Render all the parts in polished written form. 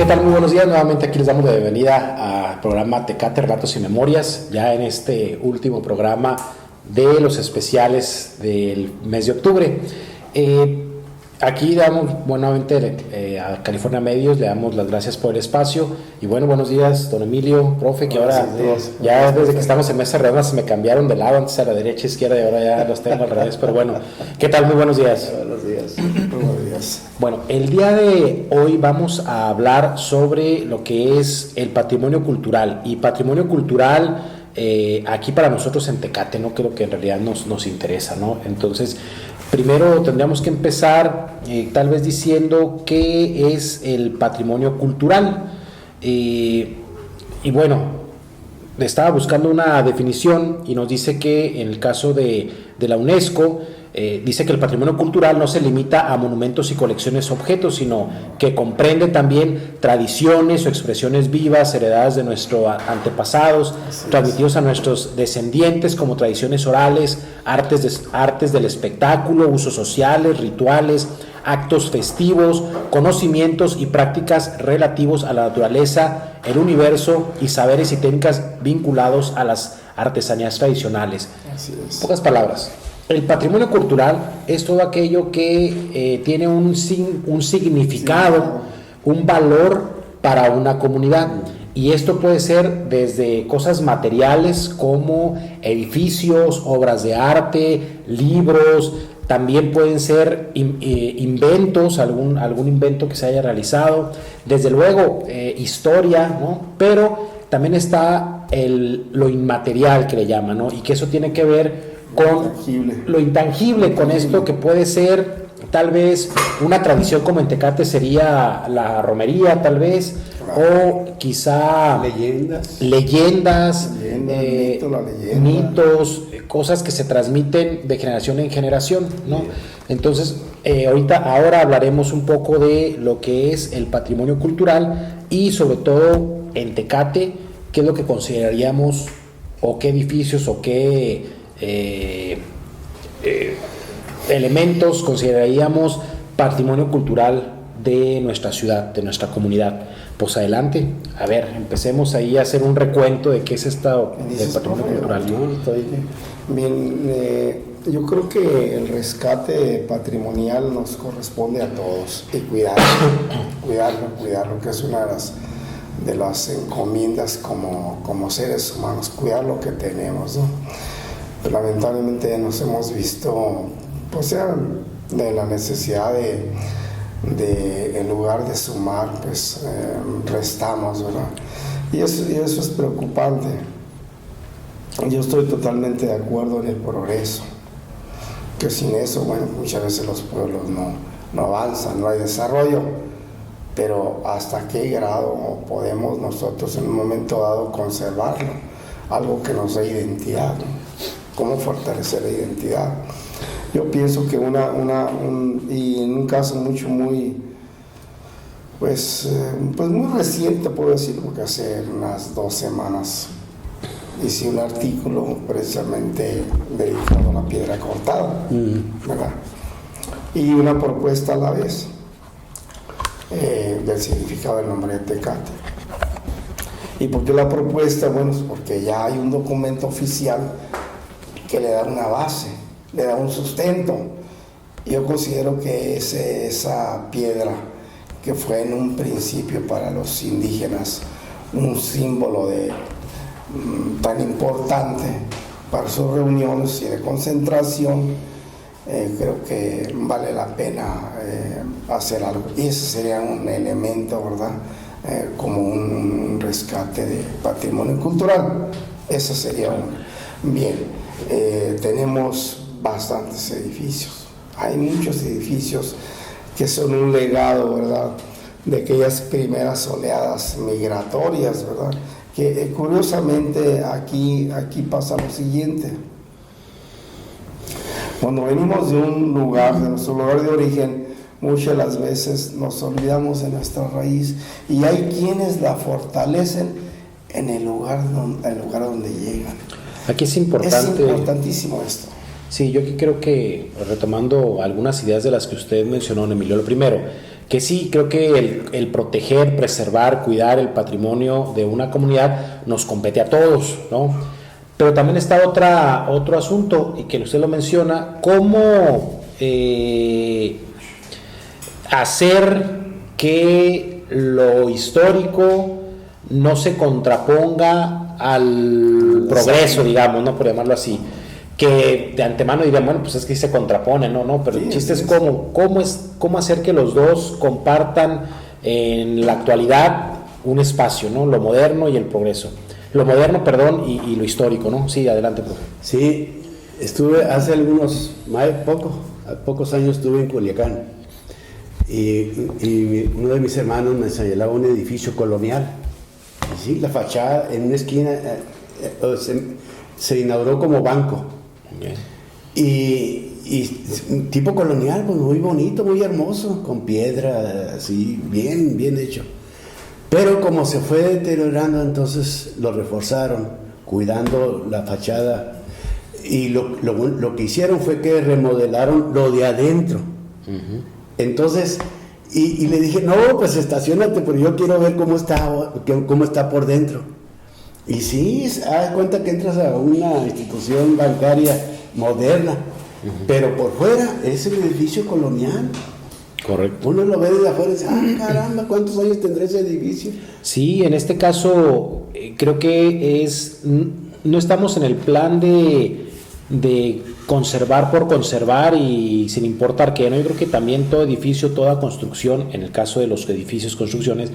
tal? Muy buenos días. Nuevamente aquí les damos la bienvenida al programa Tecate, Relatos y Memorias, ya en este último programa de los especiales del mes de octubre. Aquí damos nuevamente a California Medios, le damos las gracias por el espacio. Y bueno, buenos días, don Emilio, profe, que ahora ya desde que estamos en mesa redonda se me cambiaron de lado, antes a la derecha, izquierda, y ahora ya los tengo al revés. Pero bueno, ¿qué tal? Muy buenos días. Buenos días. Muy buenos días. Bueno, el día de hoy vamos a hablar sobre lo que es el patrimonio cultural. Y patrimonio cultural, aquí para nosotros en Tecate, ¿no? Creo que en realidad nos interesa, ¿no? Entonces, primero tendríamos que empezar tal vez diciendo qué es el patrimonio cultural. Y bueno, estaba buscando una definición y nos dice que en el caso de la UNESCO, dice que el patrimonio cultural no se limita a monumentos y colecciones objetos, sino que comprende también tradiciones o expresiones vivas heredadas de nuestros antepasados, transmitidos a nuestros descendientes como tradiciones orales, artes del espectáculo, usos sociales, rituales, actos festivos, conocimientos y prácticas relativos a la naturaleza, el universo y saberes y técnicas vinculados a las artesanías tradicionales. Así es. Pocas palabras. El patrimonio cultural es todo aquello que tiene un significado, un valor para una comunidad. Y esto puede ser desde cosas materiales como edificios, obras de arte, libros. También pueden ser inventos, algún invento que se haya realizado. Desde luego, historia, ¿no? Pero también está lo inmaterial que le llaman, ¿no? Y que eso tiene que ver con lo intangible, con esto que puede ser tal vez una tradición como en Tecate sería la romería, tal vez, o quizá leyendas, mitos, cosas que se transmiten de generación en generación, ¿no? Entonces, ahora hablaremos un poco de lo que es el patrimonio cultural y sobre todo en Tecate, qué es lo que consideraríamos o qué edificios o qué elementos consideraríamos patrimonio cultural de nuestra ciudad, de nuestra comunidad. Pues adelante, a ver, empecemos ahí a hacer un recuento de qué es esto del patrimonio cultural. Bien, yo creo que el rescate patrimonial nos corresponde a todos y cuidarlo, que es una de las encomiendas como seres humanos, cuidar lo que tenemos, ¿no? Lamentablemente nos hemos visto, pues ya de la necesidad de en lugar de sumar, pues restamos, ¿verdad? Y eso es preocupante. Yo estoy totalmente de acuerdo en el progreso, que sin eso, bueno, muchas veces los pueblos no avanzan, no hay desarrollo, pero ¿hasta qué grado podemos nosotros en un momento dado conservarlo? Algo que nos dé identidad, ¿no? ¿Cómo fortalecer la identidad? Yo pienso que y en un caso muy reciente, puedo decir, porque hace unas 2 semanas hice un artículo precisamente dedicado a la piedra cortada, ¿verdad? Y una propuesta a la vez del significado del nombre de Tecate. ¿Y por qué la propuesta? Bueno, porque ya hay un documento oficial que le da una base, le da un sustento. Yo considero que esa piedra que fue en un principio para los indígenas un símbolo tan importante para sus reuniones y de concentración, creo que vale la pena hacer algo. Y ese sería un elemento, ¿verdad? Como un rescate de patrimonio cultural. Eso sería uno. Bien. Tenemos bastantes edificios, hay muchos edificios que son un legado, ¿verdad?, de aquellas primeras oleadas migratorias, ¿verdad?, que curiosamente aquí pasa lo siguiente: cuando venimos de un lugar, de nuestro lugar de origen, muchas de las veces nos olvidamos de nuestra raíz y hay quienes la fortalecen en el lugar donde llegan. Aquí es importante. Es importantísimo esto. Sí, yo aquí creo que, retomando algunas ideas de las que usted mencionó, Emilio, lo primero, que sí, creo que el proteger, preservar, cuidar el patrimonio de una comunidad nos compete a todos, ¿no? Pero también está otro asunto, y que usted lo menciona, cómo hacer que lo histórico no se contraponga al progreso, digamos, ¿no? Por llamarlo así. Que de antemano dirían, bueno, pues es que se contraponen, no, pero sí, el chiste es cómo hacer que los dos compartan en la actualidad un espacio, ¿no? Lo moderno y el progreso. Lo moderno, perdón, y lo histórico, ¿no? Sí, adelante, profe. Sí, estuve hace pocos años estuve en Culiacán y uno de mis hermanos me señalaba un edificio colonial. Y sí, la fachada en una esquina se inauguró como banco. Okay. Y tipo colonial, pues muy bonito, muy hermoso, con piedra, así, bien hecho. Pero como se fue deteriorando, entonces lo reforzaron, cuidando la fachada. Y lo que hicieron fue que remodelaron lo de adentro. Uh-huh. Entonces, y le dije, no, pues estaciónate, pero yo quiero ver cómo está por dentro. Y sí, haz cuenta que entras a una institución bancaria moderna, uh-huh, pero por fuera es el edificio colonial. Correcto. Uno lo ve desde afuera y dice, caramba, ¿cuántos años tendrá ese edificio? Sí, en este caso creo que no estamos en el plan de conservar por conservar y sin importar qué, ¿no? Yo creo que también todo edificio, toda construcción, en el caso de los edificios, construcciones,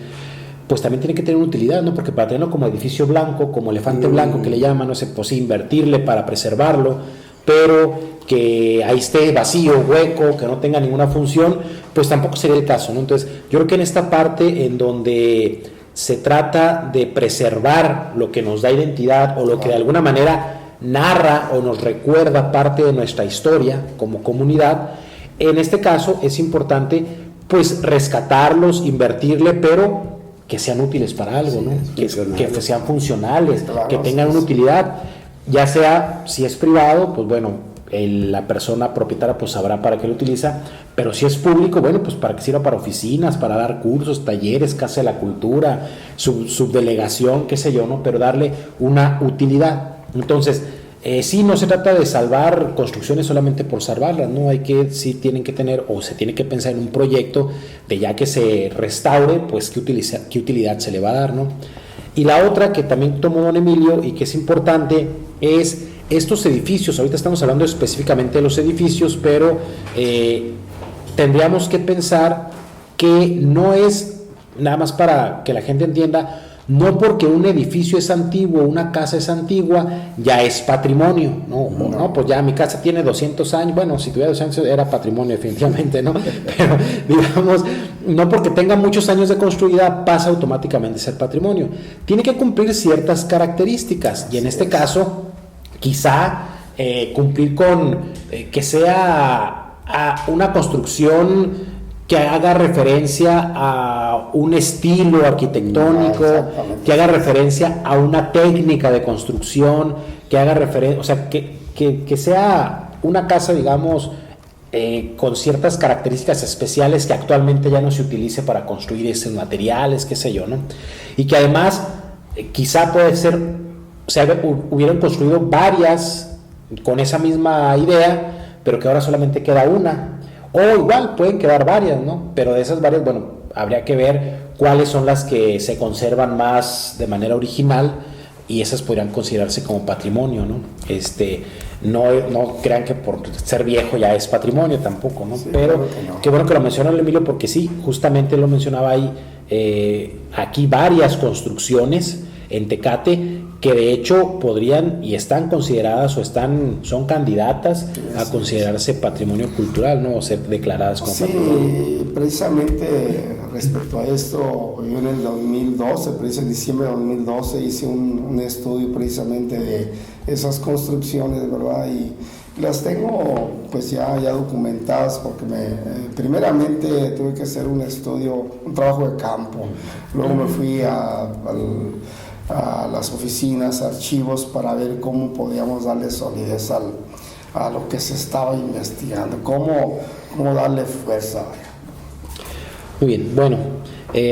pues también tiene que tener una utilidad, ¿no? Porque para tenerlo como edificio blanco, como elefante blanco que le llaman, no sé, pues invertirle para preservarlo, pero que ahí esté vacío, hueco, que no tenga ninguna función, pues tampoco sería el caso, ¿no? Entonces, yo creo que en esta parte en donde se trata de preservar lo que nos da identidad o lo que de alguna manera narra o nos recuerda parte de nuestra historia como comunidad, en este caso es importante pues rescatarlos, invertirle, pero que sean útiles para algo, ¿no? Que sean funcionales, claro, que tengan una utilidad, ya sea, si es privado, pues bueno, la persona propietaria pues sabrá para qué lo utiliza, pero si es público, bueno, pues para que sirva para oficinas, para dar cursos, talleres, Casa de la Cultura, subdelegación, qué sé yo, ¿no? Pero darle una utilidad. Entonces, sí, no se trata de salvar construcciones solamente por salvarlas, ¿no? Sí tienen que tener, o se tiene que pensar en un proyecto de ya que se restaure, pues qué utilidad se le va a dar, ¿no? Y la otra que también tomó don Emilio y que es importante es estos edificios. Ahorita estamos hablando específicamente de los edificios, pero tendríamos que pensar que no es, nada más para que la gente entienda, no porque un edificio es antiguo, una casa es antigua, ya es patrimonio, no, pues ya mi casa tiene 200 años, bueno, si tuviera 200 años era patrimonio definitivamente, ¿no? Pero digamos, no porque tenga muchos años de construida pasa automáticamente a ser patrimonio. Tiene que cumplir ciertas características y en este caso, quizá cumplir con que sea una construcción que haga referencia a un estilo arquitectónico, que haga referencia a una técnica de construcción, que haga referencia, o sea, que sea una casa, digamos, con ciertas características especiales que actualmente ya no se utilice para construir esos materiales, qué sé yo, ¿no? Y que además quizá puede ser, hubieran construido varias con esa misma idea, pero que ahora solamente queda una. O igual pueden quedar varias, ¿no? Pero de esas varias, bueno, habría que ver cuáles son las que se conservan más de manera original y esas podrían considerarse como patrimonio, ¿no? No crean que por ser viejo ya es patrimonio tampoco, ¿no? Sí, pero claro que no. Qué bueno que lo mencionó el Emilio, porque sí, justamente lo mencionaba ahí, aquí varias construcciones en Tecate que de hecho podrían y están consideradas o son candidatas a considerarse patrimonio cultural, ¿no? O ser declaradas como patrimonio. Sí, precisamente respecto a esto, yo en el 2012, en diciembre de 2012 hice un estudio precisamente de esas construcciones, ¿verdad? Y las tengo pues ya documentadas porque primeramente tuve que hacer un estudio, un trabajo de campo, luego me fui a las oficinas, archivos, para ver cómo podíamos darle solidez a lo que se estaba investigando, cómo darle fuerza. Muy bien, bueno,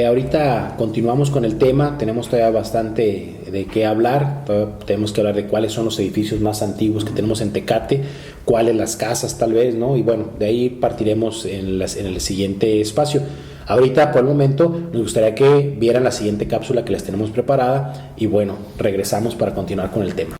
ahorita continuamos con el tema, tenemos todavía bastante de qué hablar, tenemos que hablar de cuáles son los edificios más antiguos que tenemos en Tecate, cuáles las casas tal vez, ¿no? Y bueno, de ahí partiremos en el siguiente espacio. Ahorita, por el momento, nos gustaría que vieran la siguiente cápsula que les tenemos preparada y bueno, regresamos para continuar con el tema.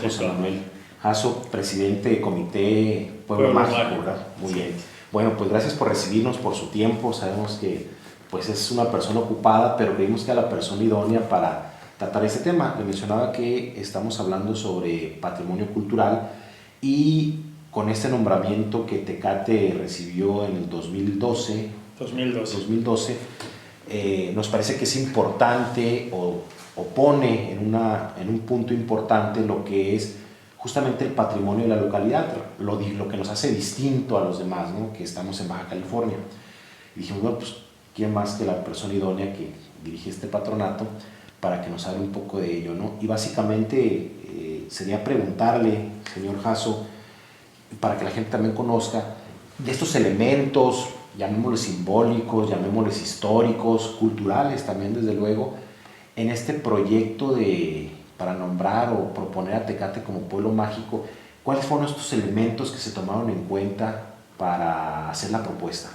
José Manuel Jasso, presidente del Comité Pueblo Mágico, ¿verdad? Muy bien. Bueno, pues gracias por recibirnos, por su tiempo. Sabemos que pues es una persona ocupada, pero creímos que era la persona idónea para tratar este tema. Le mencionaba que estamos hablando sobre patrimonio cultural y con este nombramiento que Tecate recibió en el 2012, nos parece que es importante o pone en un punto importante lo que es justamente el patrimonio de la localidad, lo que nos hace distinto a los demás, ¿no? Que estamos en Baja California. Y dijimos, bueno, pues, ¿quién más que la persona idónea que dirige este patronato para que nos hable un poco de ello, ¿no? Y básicamente sería preguntarle, señor Jasso, para que la gente también conozca de estos elementos, llamémosles simbólicos, llamémosles históricos, culturales también, desde luego, en este proyecto para nombrar o proponer a Tecate como pueblo mágico. ¿Cuáles fueron estos elementos que se tomaron en cuenta para hacer la propuesta?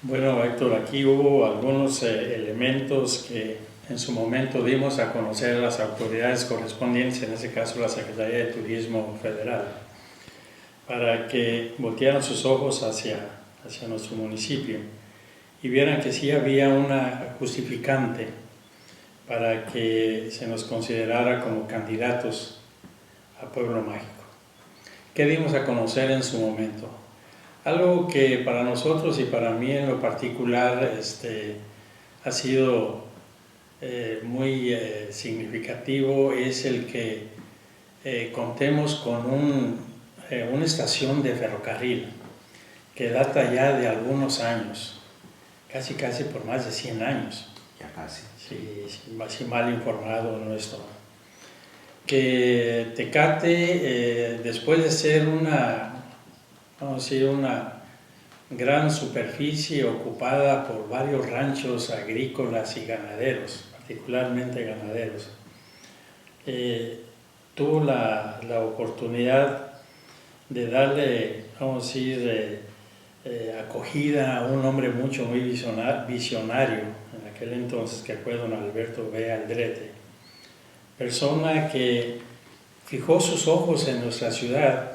Bueno, Héctor, aquí hubo algunos elementos que en su momento dimos a conocer a las autoridades correspondientes, en este caso la Secretaría de Turismo Federal, para que voltearan sus ojos hacia nuestro municipio y vieran que sí había una justificante para que se nos considerara como candidatos a Pueblo Mágico. ¿Qué dimos a conocer en su momento? Algo que para nosotros y para mí en lo particular ha sido muy significativo es el que contemos con una estación de ferrocarril que data ya de algunos años, casi por más de 100 años. Ya casi. Si mal informado no estoy. Que Tecate, después de ser una gran superficie ocupada por varios ranchos agrícolas y ganaderos, particularmente ganaderos, tuvo la oportunidad de darle, acogida a un hombre muy visionario en aquel entonces, que fue don Alberto B. Aldrete, persona que fijó sus ojos en nuestra ciudad,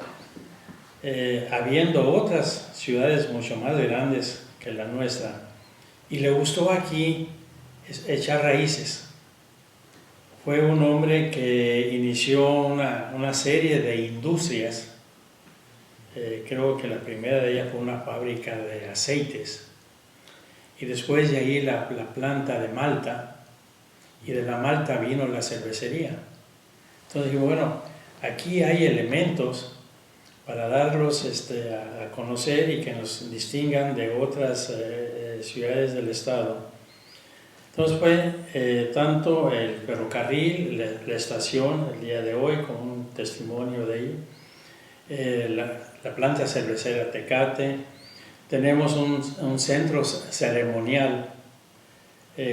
habiendo otras ciudades mucho más grandes que la nuestra, y le gustó aquí echar raíces. Fue un hombre que inició una serie de industrias. Creo que la primera de ellas fue una fábrica de aceites, y después de ahí la planta de malta, y de la malta vino la cervecería. Entonces digo, bueno, aquí hay elementos para darlos a conocer y que nos distingan de otras ciudades del estado. Entonces fue tanto el ferrocarril, la estación el día de hoy, como un testimonio de ello, la planta cervecera Tecate. Tenemos un centro ceremonial,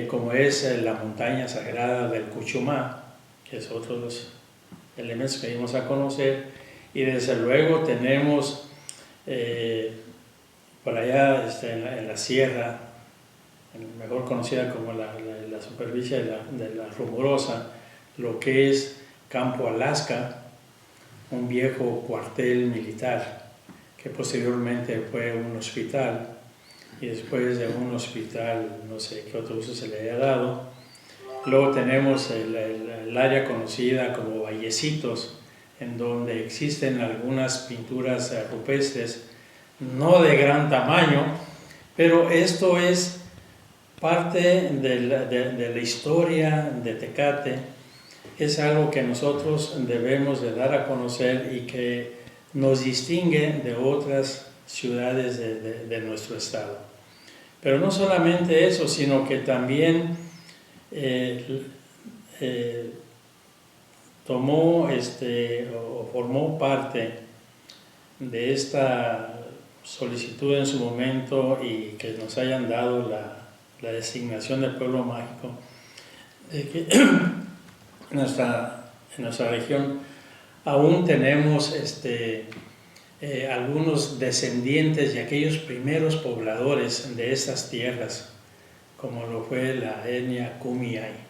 como es la montaña sagrada del Cuchumá, que es otro de los elementos que dimos a conocer. Y desde luego tenemos por allá en la sierra, mejor conocida como la superficie de la Rumorosa, lo que es Campo Alaska, un viejo cuartel militar que posteriormente fue un hospital, y después de un hospital no sé qué otro uso se le haya dado. Luego tenemos el área conocida como Vallecitos, en donde existen algunas pinturas rupestres, no de gran tamaño, pero esto es parte de la historia de Tecate. Es algo que nosotros debemos de dar a conocer y que nos distingue de otras ciudades de nuestro estado. Pero no solamente eso, sino que también tomó o formó parte de esta solicitud en su momento y que nos hayan dado la designación de pueblo mágico, de que en nuestra región aún tenemos algunos descendientes de aquellos primeros pobladores de estas tierras, como lo fue la etnia Kumeyaay.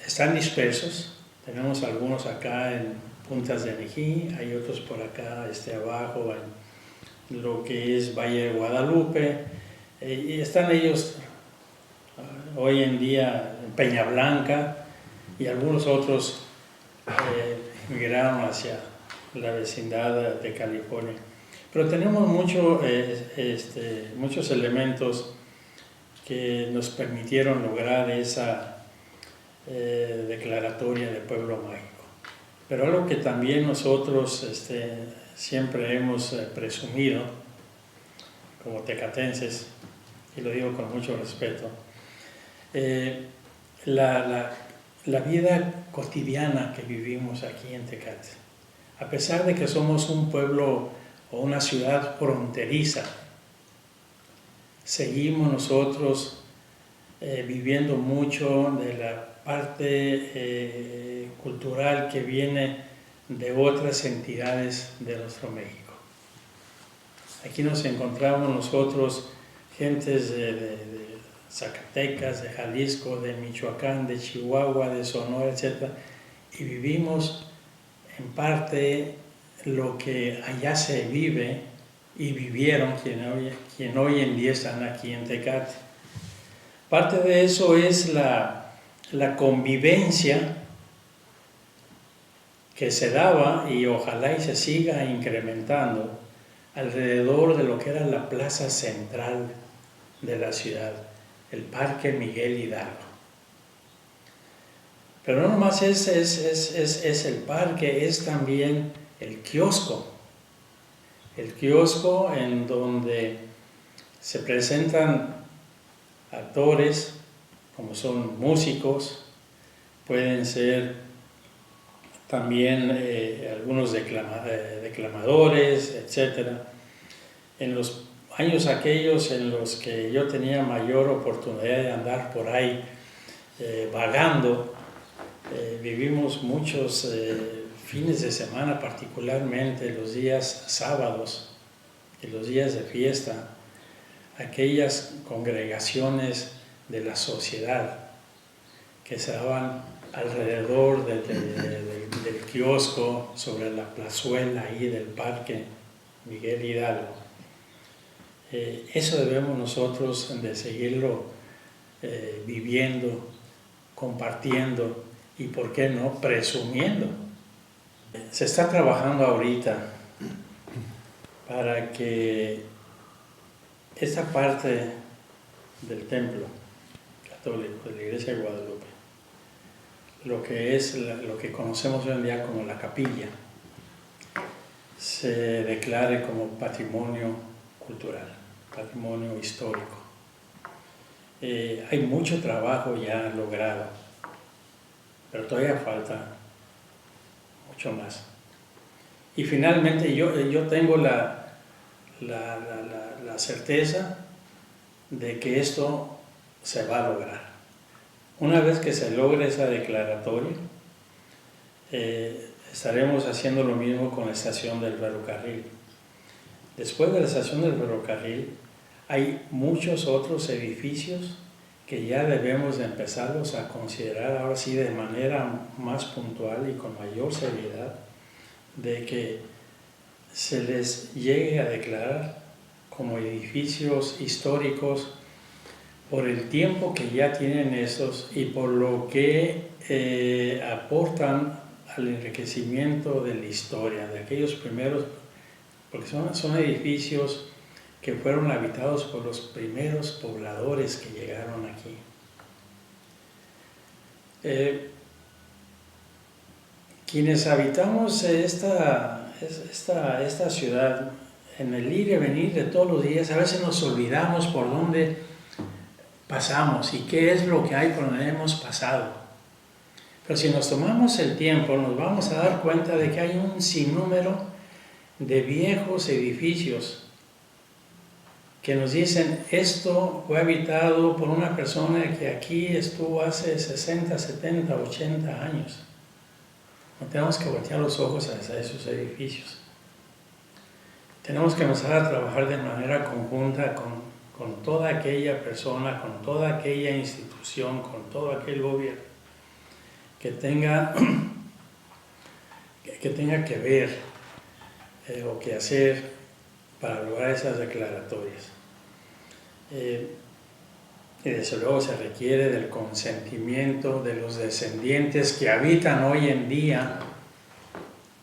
Están dispersos, tenemos algunos acá en Puntas de Anijí, hay otros por acá abajo en lo que es Valle de Guadalupe, y están ellos hoy en día en Peña Blanca, y algunos otros migraron hacia la vecindad de California. Pero tenemos muchos elementos que nos permitieron lograr esa declaratoria de pueblo mágico. Pero algo que también nosotros siempre hemos presumido como tecatenses, y lo digo con mucho respeto, la vida cotidiana que vivimos aquí en Tecate. A pesar de que somos un pueblo o una ciudad fronteriza, seguimos nosotros viviendo mucho de la parte cultural que viene de otras entidades de nuestro México. Aquí nos encontramos nosotros, gentes de Zacatecas, de Jalisco, de Michoacán, de Chihuahua, de Sonora, etc. Y vivimos en parte lo que allá se vive y vivieron quien hoy en día están aquí en Tecate. Parte de eso es la convivencia que se daba y ojalá y se siga incrementando alrededor de lo que era la plaza central de la ciudad, el Parque Miguel Hidalgo. Pero no nomás es el parque, es también el kiosco en donde se presentan actores, como son músicos, pueden ser también algunos declamadores, etc. En los años aquellos en los que yo tenía mayor oportunidad de andar por ahí vagando, vivimos muchos fines de semana, particularmente los días sábados y los días de fiesta, aquellas congregaciones de la sociedad que se daban alrededor del kiosco, sobre la plazuela ahí del Parque Miguel Hidalgo. Eso debemos nosotros de seguirlo viviendo, compartiendo y, ¿por qué no?, presumiendo. Se está trabajando ahorita para que esta parte del templo católico de la Iglesia de Guadalupe, lo que conocemos hoy en día como la capilla, se declare como patrimonio cultural, patrimonio histórico. Hay mucho trabajo ya logrado, pero todavía falta mucho más. Y finalmente yo tengo la certeza de que esto se va a lograr. Una vez que se logre esa declaratoria, estaremos haciendo lo mismo con la estación del ferrocarril. Después de la estación del ferrocarril, hay muchos otros edificios que ya debemos de empezarlos a considerar ahora sí de manera más puntual y con mayor seriedad, de que se les llegue a declarar como edificios históricos por el tiempo que ya tienen esos y por lo que aportan al enriquecimiento de la historia, de aquellos primeros, porque son edificios que fueron habitados por los primeros pobladores que llegaron aquí. Quienes habitamos esta ciudad, en el ir y venir de todos los días, a veces nos olvidamos por dónde pasamos y qué es lo que hay por donde hemos pasado. Pero si nos tomamos el tiempo, nos vamos a dar cuenta de que hay un sinnúmero de viejos edificios que nos dicen, esto fue habitado por una persona que aquí estuvo hace 60, 70, 80 años. No tenemos que voltear los ojos hacia esos edificios. Tenemos que empezar a trabajar de manera conjunta con toda aquella persona, con toda aquella institución, con todo aquel gobierno que tenga que ver o que hacer para lograr esas declaratorias. Y desde luego se requiere del consentimiento de los descendientes que habitan hoy en día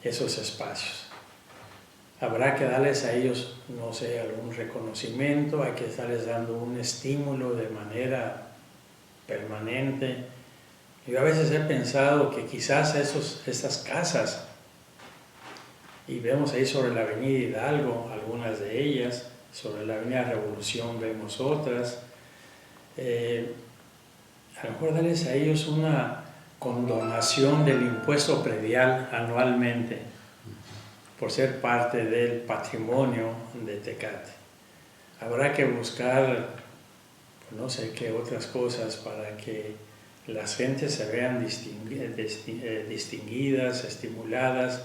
esos espacios. Habrá que darles a ellos, no sé, algún reconocimiento, hay que estarles dando un estímulo de manera permanente. Yo a veces he pensado que quizás estas casas, y vemos ahí sobre la avenida Hidalgo, algunas de ellas, sobre la avenida Revolución vemos otras, a lo mejor darles a ellos una condonación del impuesto predial anualmente, por ser parte del patrimonio de Tecate. Habrá que buscar, no sé qué otras cosas para que las gentes se vean distinguidas, estimuladas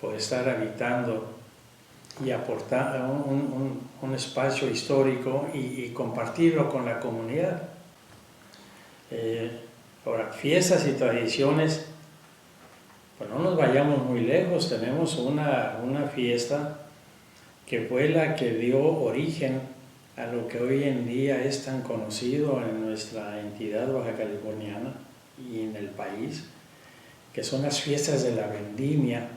por estar habitando y aportar un espacio histórico y compartirlo con la comunidad. Ahora, fiestas y tradiciones, pues no nos vayamos muy lejos, tenemos una fiesta que fue la que dio origen a lo que hoy en día es tan conocido en nuestra entidad baja californiana y en el país, que son las fiestas de la vendimia,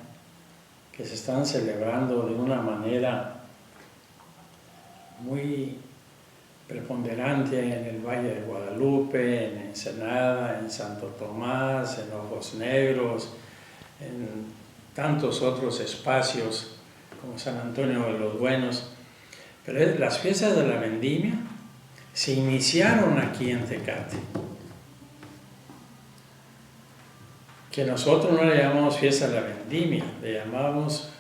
que se están celebrando de una manera muy preponderante en el Valle de Guadalupe, en Ensenada, en Santo Tomás, en Ojos Negros, en tantos otros espacios como San Antonio de los Buenos. Pero las fiestas de la vendimia se iniciaron aquí en Tecate, que nosotros no le llamamos fiesta de la vendimia, le llamamos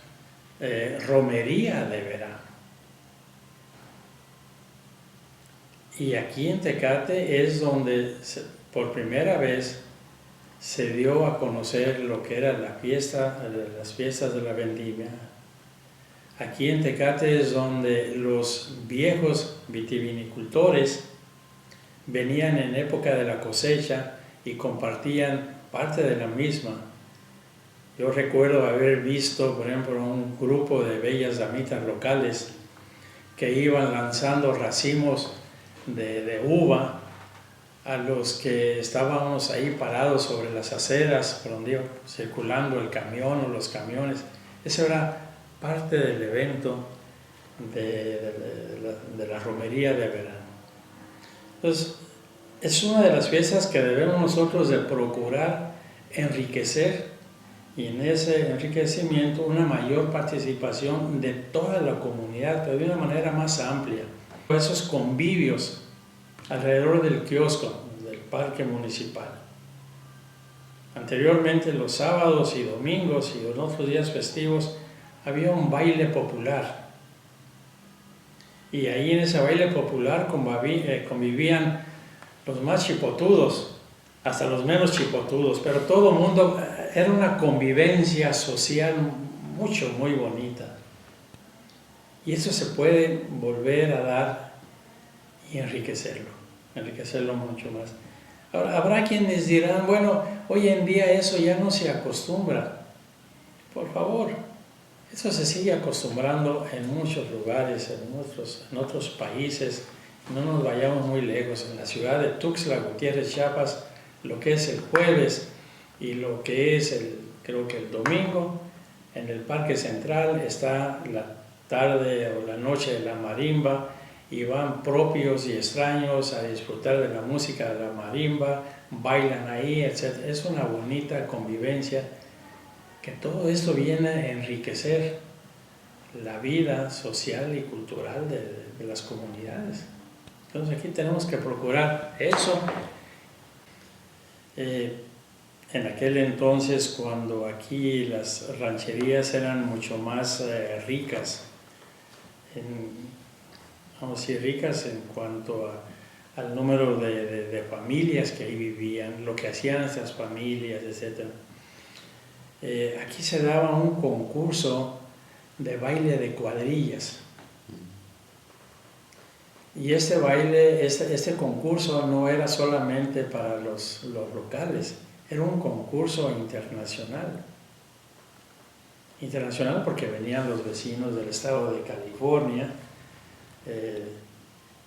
romería de verano. Y aquí en Tecate es donde por primera vez se dio a conocer lo que era las fiestas de la vendimia. Aquí en Tecate es donde los viejos vitivinicultores venían en época de la cosecha y compartían parte de la misma. Yo recuerdo haber visto, por ejemplo, un grupo de bellas damitas locales que iban lanzando racimos de uva a los que estábamos ahí parados sobre las aceras, por donde iba circulando el camión o los camiones. Eso era parte del evento de la romería de verano. Entonces, es una de las fiestas que debemos nosotros de procurar enriquecer, y en ese enriquecimiento una mayor participación de toda la comunidad, pero de una manera más amplia. Esos convivios alrededor del kiosco, del parque municipal. Anteriormente, los sábados y domingos y los otros días festivos, había un baile popular. Y ahí en ese baile popular convivían los más chipotudos, hasta los menos chipotudos, pero todo el mundo, era una convivencia social muy bonita. Y eso se puede volver a dar y enriquecerlo mucho más. Ahora, habrá quienes dirán, bueno, hoy en día eso ya no se acostumbra. Por favor, eso se sigue acostumbrando en muchos lugares, en otros países. No nos vayamos muy lejos. En la ciudad de Tuxtla Gutiérrez, Chiapas, lo que es el jueves y lo que es creo que el domingo, en el Parque Central está la tarde o la noche de la marimba, y van propios y extraños a disfrutar de la música de la marimba, bailan ahí, etc. Es una bonita convivencia, que todo esto viene a enriquecer la vida social y cultural de las comunidades. Entonces aquí tenemos que procurar eso. en aquel entonces, cuando aquí las rancherías eran mucho más ricas, vamos a decir ricas en cuanto al número de familias que ahí vivían, lo que hacían esas familias, etc. Aquí se daba un concurso de baile de cuadrillas. Y este baile, este concurso no era solamente para los locales, era un concurso internacional. Internacional porque venían los vecinos del estado de California,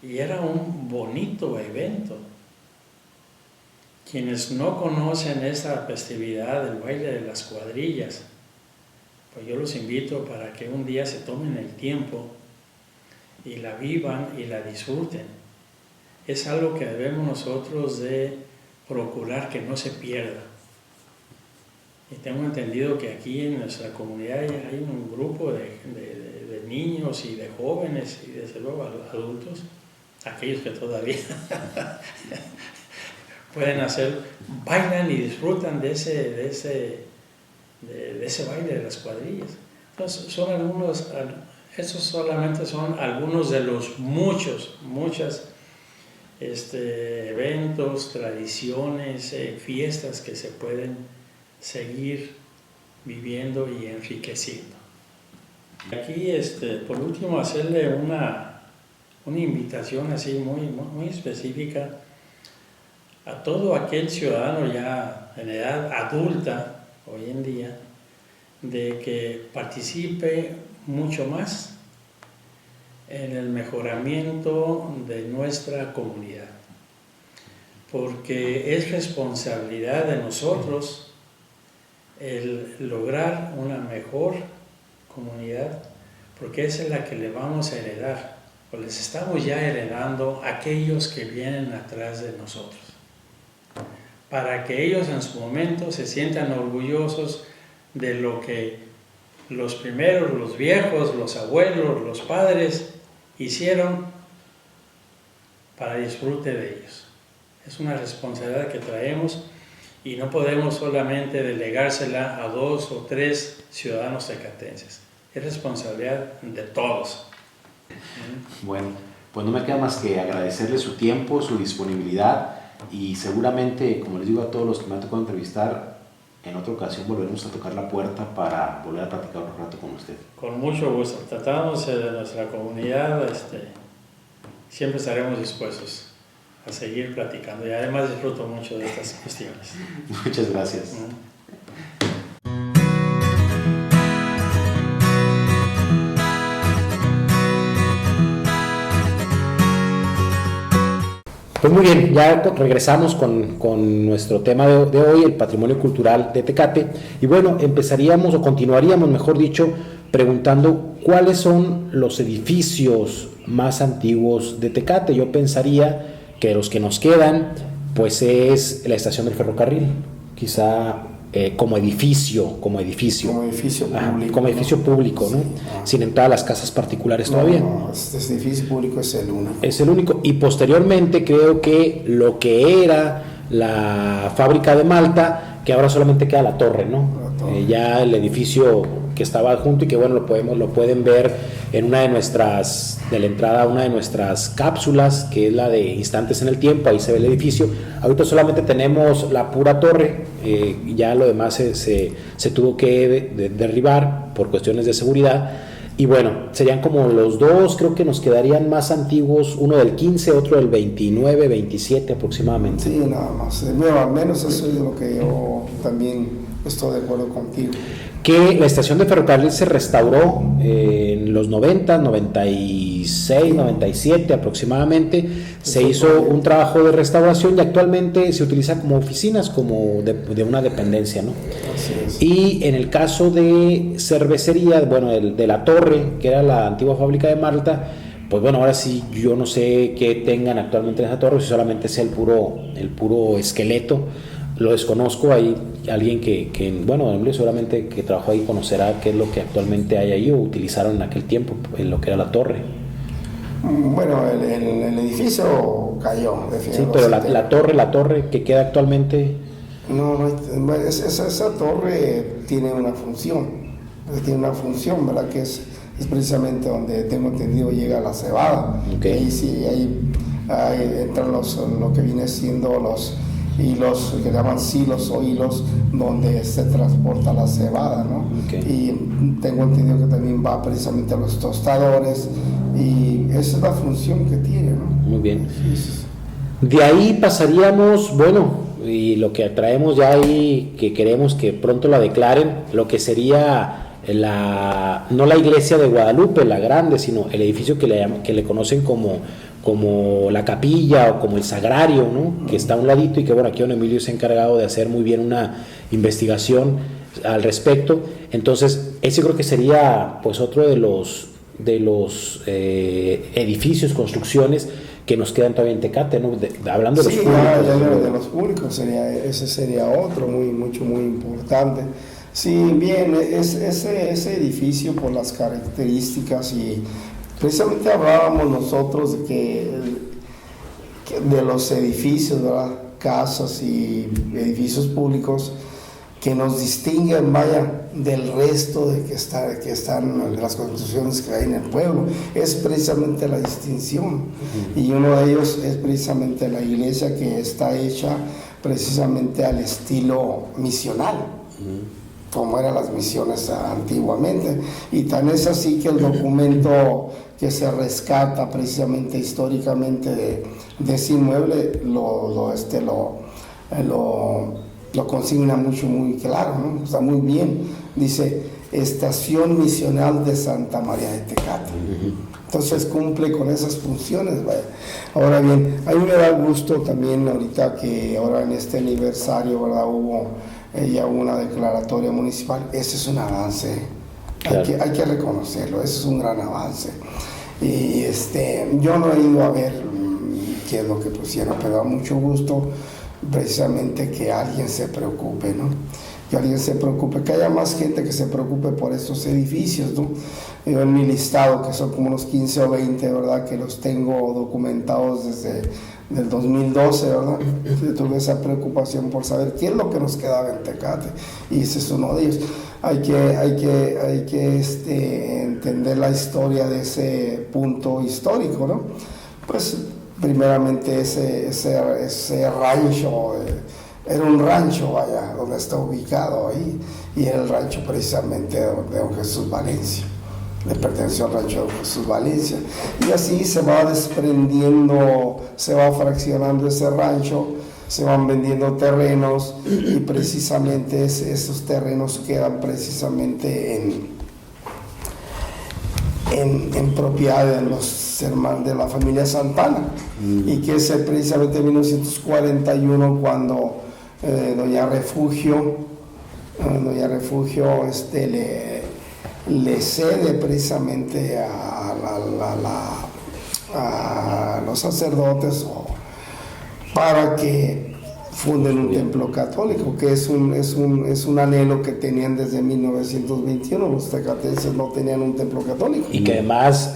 y era un bonito evento. Quienes no conocen esta festividad del baile de las cuadrillas, pues yo los invito para que un día se tomen el tiempo y la vivan y la disfruten. Es algo que debemos nosotros de procurar que no se pierda. Y tengo entendido que aquí en nuestra comunidad hay un grupo de niños y de jóvenes y desde luego adultos, aquellos que todavía pueden bailan y disfrutan de ese baile de las cuadrillas. Entonces esos solamente son algunos de los muchos eventos, tradiciones, fiestas que se pueden seguir viviendo y enriqueciendo. Aquí, por último, hacerle una invitación así muy específica a todo aquel ciudadano ya en edad adulta hoy en día, de que participe mucho más en el mejoramiento de nuestra comunidad, porque es responsabilidad de nosotros el lograr una mejor comunidad, porque esa es la que le vamos a heredar, o les estamos ya heredando a aquellos que vienen atrás de nosotros, para que ellos en su momento se sientan orgullosos de lo que los primeros, los viejos, los abuelos, los padres hicieron para disfrute de ellos. Es una responsabilidad que traemos y no podemos solamente delegársela a 2 o 3 ciudadanos tecatenses. Es responsabilidad de todos. Bueno, pues no me queda más que agradecerle su tiempo, su disponibilidad y seguramente, como les digo a todos los que me han tocado entrevistar, en otra ocasión volveremos a tocar la puerta para volver a platicar un rato con usted. Con mucho gusto. Tratándose de nuestra comunidad, siempre estaremos dispuestos a seguir platicando y además disfruto mucho de estas cuestiones. Muchas gracias. Pues muy bien, ya regresamos con nuestro tema de hoy, el patrimonio cultural de Tecate. Y bueno, empezaríamos o continuaríamos, mejor dicho, preguntando cuáles son los edificios más antiguos de Tecate. Yo pensaría que los que nos quedan, pues es la estación del ferrocarril, quizá como edificio público. Como edificio público, ¿no? Sí, sin entrar a las casas particulares todavía. No, este edificio público es el único. Es el único. Y posteriormente creo que lo que era la fábrica de malta, que ahora solamente queda la torre, ¿no? Ya el edificio que estaba junto y que bueno, lo pueden ver en una de la entrada a una de nuestras cápsulas, que es la de Instantes en el Tiempo. Ahí se ve el edificio. Ahorita solamente tenemos la pura torre, ya lo demás se tuvo que derribar por cuestiones de seguridad. Y bueno, serían como los dos, creo que nos quedarían más antiguos, uno del 15, otro del 29, 27 aproximadamente. Sí, nada más. Bueno, al menos eso es lo que yo también estoy de acuerdo contigo. Que la estación de ferrocarril se restauró en los 90, 96, 97 aproximadamente. Se hizo un trabajo de restauración y actualmente se utiliza como oficinas, como de una dependencia, ¿no? Así es. Y en el caso de cervecería, bueno, de la torre, que era la antigua fábrica de malta, pues bueno, ahora sí yo no sé qué tengan actualmente en esa torre, si solamente sea el puro esqueleto. Lo desconozco, hay alguien que bueno, seguramente que trabajó ahí conocerá qué es lo que actualmente hay ahí o utilizaron en aquel tiempo, en lo que era la torre. Bueno, el edificio cayó, Sí, pero la torre que queda actualmente... No, esa torre tiene una función, ¿verdad? Que es precisamente donde tengo entendido llega la cebada. Okay. Ahí sí, ahí entran lo que viene siendo los hilos, que llaman silos o hilos, donde se transporta la cebada, ¿no? Okay. Y tengo entendido que también va precisamente a los tostadores, y esa es la función que tiene, ¿no? Muy bien. Sí. De ahí pasaríamos, bueno, y lo que traemos ya ahí, que queremos que pronto la declaren, lo que sería no la iglesia de Guadalupe, la grande, sino el edificio que le conocen como la capilla o como el sagrario, ¿no? Que está a un ladito, y que bueno, aquí don Emilio se ha encargado de hacer muy bien una investigación al respecto. Entonces ese creo que sería pues otro de los edificios, construcciones que nos quedan todavía en Tecate, ¿no? Hablando de los públicos. De los públicos ese sería otro muy importante. Sí, bien, ese edificio, por las características, y precisamente hablábamos nosotros de que de los edificios, ¿verdad? Casas y edificios públicos que nos distinguen, vaya, del resto de que están de las construcciones que hay en el pueblo, es precisamente la distinción. Y uno de ellos es precisamente la iglesia, que está hecha precisamente al estilo misional, como eran las misiones antiguamente. Y tan es así que el documento que se rescata precisamente históricamente de ese inmueble lo consigna muy claro, ¿no? Está muy bien. Dice: Estación Misional de Santa María de Tecate. Entonces cumple con esas funciones, vaya. Ahora bien, a mí me da gusto también ahorita que ahora en este aniversario, ¿verdad?, hubo ya una declaratoria municipal. Ese es un avance, claro. Hay que reconocerlo, ese es un gran avance. Y yo no he ido a ver qué es lo que pusieron, pero da mucho gusto precisamente que alguien se preocupe, ¿no? Que alguien se preocupe, que haya más gente que se preocupe por estos edificios, ¿no? Yo en mi listado, que son como unos 15 o 20, ¿verdad?, que los tengo documentados desde el 2012, ¿verdad? Tuve esa preocupación por saber qué es lo que nos quedaba en Tecate, y ese es uno de ellos. Hay que entender la historia de ese punto histórico, ¿no? Pues primeramente ese rancho, era un rancho, vaya, donde está ubicado ahí, y era el rancho precisamente de don Jesús Valencia. Le perteneció al rancho de don Jesús Valencia, y así se va desprendiendo, se va fraccionando ese rancho, se van vendiendo terrenos, y precisamente esos terrenos quedan precisamente en propiedad de los hermanos de la familia Santana, y que es precisamente en 1941 cuando doña Refugio le cede precisamente a los sacerdotes para que funden un templo católico, que es un anhelo que tenían desde 1921. Los tecatenses no tenían un templo católico. Y que además,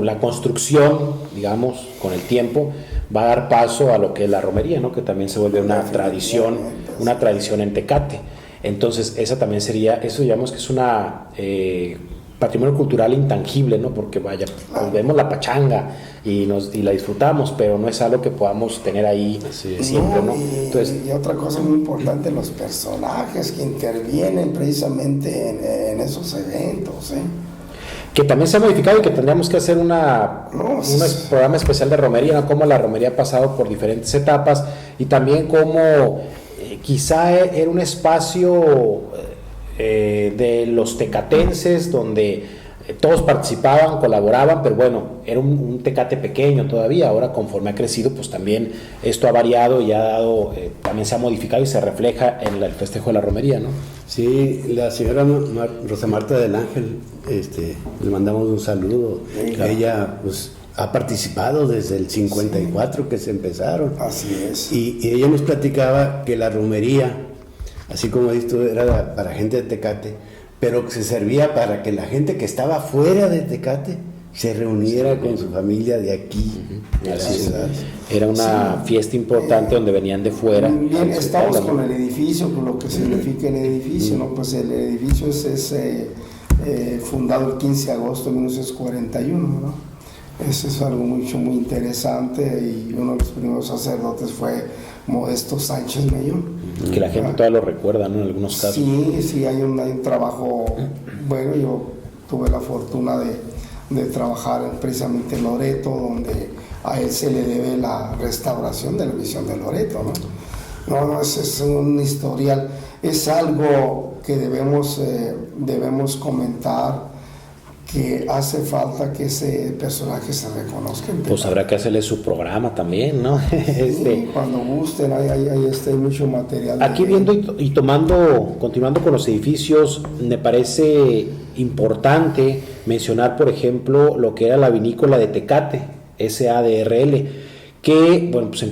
la construcción, digamos, con el tiempo, va a dar paso a lo que es la romería, ¿no? Que también se vuelve una tradición en Tecate. Entonces, esa también sería, eso digamos que es una patrimonio cultural intangible, ¿no? Porque vaya, pues vemos la pachanga y la disfrutamos, pero no es algo que podamos tener ahí siempre, ¿no? Entonces, y otra cosa muy importante, los personajes que intervienen precisamente en esos eventos, que también se ha modificado, y que tendríamos que hacer un programa especial de romería, ¿no? Cómo la romería ha pasado por diferentes etapas, y también cómo quizá era un espacio de los tecatenses donde todos participaban, colaboraban, pero bueno, era un Tecate pequeño todavía. Ahora, conforme ha crecido, pues también esto ha variado y ha dado, también se ha modificado, y se refleja en el festejo de la romería, ¿no? Sí, la señora Rosa Marta del Ángel, le mandamos un saludo. Claro. Ella pues ha participado desde el 54 que se empezaron. Así es. Y ella nos platicaba que la romería, así como esto, era para gente de Tecate, pero que se servía para que la gente que estaba fuera de Tecate se reuniera con su familia de aquí. Así es. Era una fiesta importante donde venían de fuera. Bien, estamos con el edificio, con lo que significa el edificio, ¿no? Pues el edificio es fundado el 15 de agosto de 1941, ¿no? Eso es algo muy interesante, y uno de los primeros sacerdotes fue Modesto Sánchez Mellón. Que la gente todavía lo recuerda, ¿no? En algunos casos. Sí, hay un trabajo, bueno, yo tuve la fortuna de trabajar precisamente en Loreto, donde a él se le debe la restauración de la misión de Loreto, ¿no? No, es un historial, es algo que debemos comentar, que hace falta que ese personaje se reconozca. Pues habrá que hacerle su programa también, ¿no? Sí, cuando gusten, hay mucho material. Aquí viendo y continuando con los edificios, me parece importante mencionar, por ejemplo, lo que era la vinícola de Tecate, SADRL, que, bueno, pues se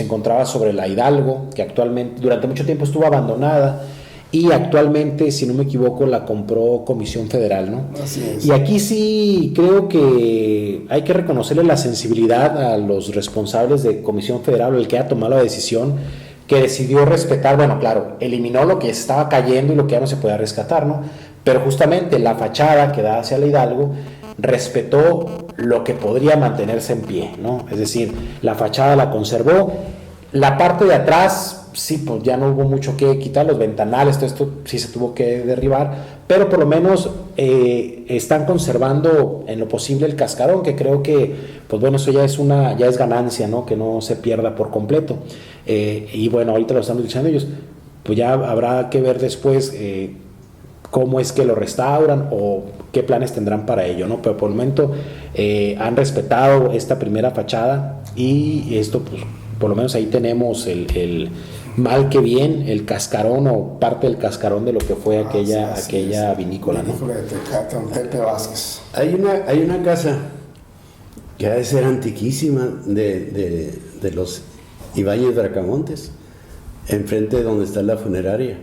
encontraba sobre la Hidalgo, que actualmente, durante mucho tiempo estuvo abandonada, y actualmente, si no me equivoco, la compró Comisión Federal, ¿no? Así es. Y aquí sí creo que hay que reconocerle la sensibilidad a los responsables de Comisión Federal, o el que ha tomado la decisión, que decidió respetar, bueno, claro, eliminó lo que estaba cayendo y lo que ya no se podía rescatar, ¿no? Pero justamente la fachada que da hacia la Hidalgo respetó lo que podría mantenerse en pie, ¿no? Es decir, la fachada la conservó, la parte de atrás, sí, pues ya no hubo mucho que quitar, los ventanales, todo esto sí se tuvo que derribar, pero por lo menos están conservando en lo posible el cascarón, que creo que, pues bueno, eso ya es ganancia, ¿no? Que no se pierda por completo. Y bueno, ahorita lo están utilizando ellos, pues ya habrá que ver después cómo es que lo restauran o qué planes tendrán para ello, ¿no? Pero por el momento han respetado esta primera fachada, y esto, pues, por lo menos ahí tenemos el mal que bien, el cascarón o parte del cascarón de lo que fue aquella vinícola, ¿no? Vinícola de Tecate, don Pepe Vázquez. Hay una casa que ha de ser antiquísima de los Ibáñez Bracamontes, enfrente de donde está la funeraria.